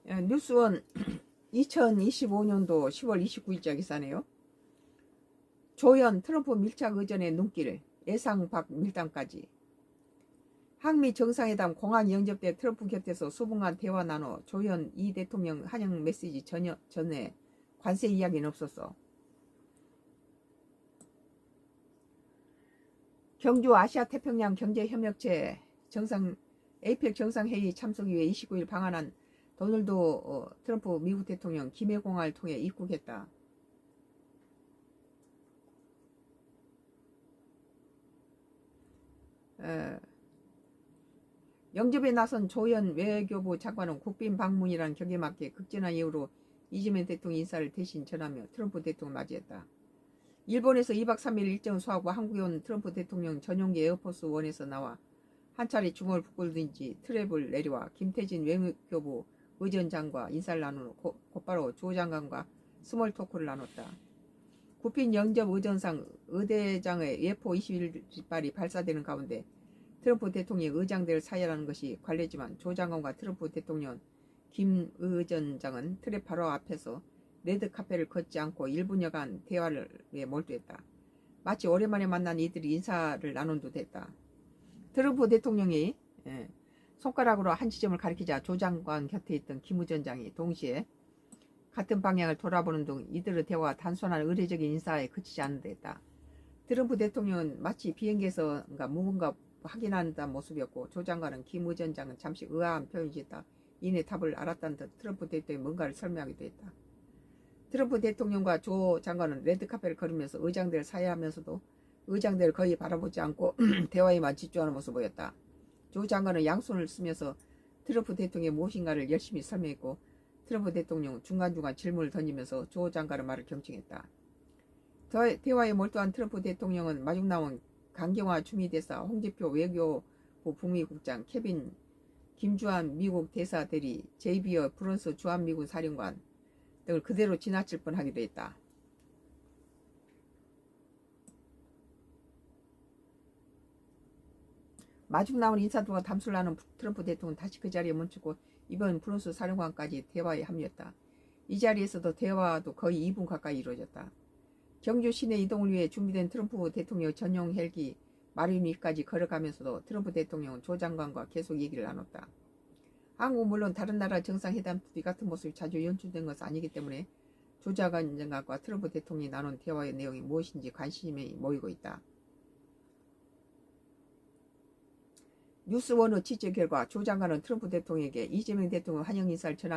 뉴스원 2025년도 10월 29일자 기사네요. 조연 트럼프 밀착 의전의 눈길, 예상 밖 밀당까지. 한미 정상회담 공항 영접 때 트럼프 곁에서 수분간 대화 나눠 조연 이 대통령 환영 메시지 전에 관세 이야기는 없었어. 경주 아시아태평양 경제협력체 에이펙 정상회의 참석 위해 29일 방한한 도널드 트럼프 미국 대통령 김해공항을 통해 입국했다. 영접에 나선 조연 외교부 장관은 국빈 방문이란 격에 맞게 극진한 이유로 이재명 대통령 인사를 대신 전하며 트럼프 대통령을 맞이했다. 일본에서 2박 3일 일정을 소화하고 한국에 온 트럼프 대통령 전용기 에어포스 1에서 나와 한 차례 중얼 북글든 지 트랩을 내려와 김태진 외교부 의전장과 인사를 나눈 후 곧바로 조 장관과 스몰 토크를 나눴다. 국빈 영접 의전상 의대장의 예포 21발이 발사되는 가운데 트럼프 대통령이 의장대를 사열하는 것이 관례지만 조 장관과 트럼프 대통령 김 의전장은 트랩 바로 앞에서 레드카펫을 걷지 않고 1분여간 대화를 몰두했다. 마치 오랜만에 만난 이들이 인사를 나눈 듯 했다. 트럼프 대통령이 손가락으로 한 지점을 가리키자 조 장관 곁에 있던 김 의전장이 동시에 같은 방향을 돌아보는 등 이들의 대화가 단순한 의례적인 인사에 그치지 않는 듯 했다. 트럼프 대통령은 마치 비행기에서 무언가 확인한다는 모습이었고 조 장관은 김 의전장은 잠시 의아한 표현을 짓다 이내 답을 알았다는 듯 트럼프 대통령이 뭔가를 설명하기도 했다. 트럼프 대통령과 조 장관은 레드카펫을 걸으면서 의장대를 사회하면서도 의장대를 거의 바라보지 않고 대화에만 집중하는 모습을 보였다. 조 장관은 양손을 쓰면서 트럼프 대통령의 무엇인가를 열심히 설명했고 트럼프 대통령은 중간중간 질문을 던지면서 조 장관의 말을 경청했다. 대화에 몰두한 트럼프 대통령은 마중 나온 강경화 추미대사, 홍재표 외교부 북미국장, 케빈 김주한 미국 대사 대리, 제이비어 프런스 주한미군 사령관 등을 그대로 지나칠 뻔하기도 했다. 마중 나온 인사들과 담소를 나눈 트럼프 대통령은 다시 그 자리에 멈추고 이번 프랑스 사령관까지 대화에 합류했다. 이 자리에서도 대화도 거의 2분 가까이 이루어졌다. 경주 시내 이동을 위해 준비된 트럼프 대통령 전용 헬기 마린 위까지 걸어가면서도 트럼프 대통령은 조 장관과 계속 얘기를 나눴다. 한국은 물론 다른 나라 정상회담 이 같은 모습이 자주 연출된 것은 아니기 때문에 조 장관과 트럼프 대통령이 나눈 대화의 내용이 무엇인지 관심이 모이고 있다. 뉴스원의 취재 결과 조 장관은 트럼프 대통령에게 이재명 대통령 환영 인사를 전한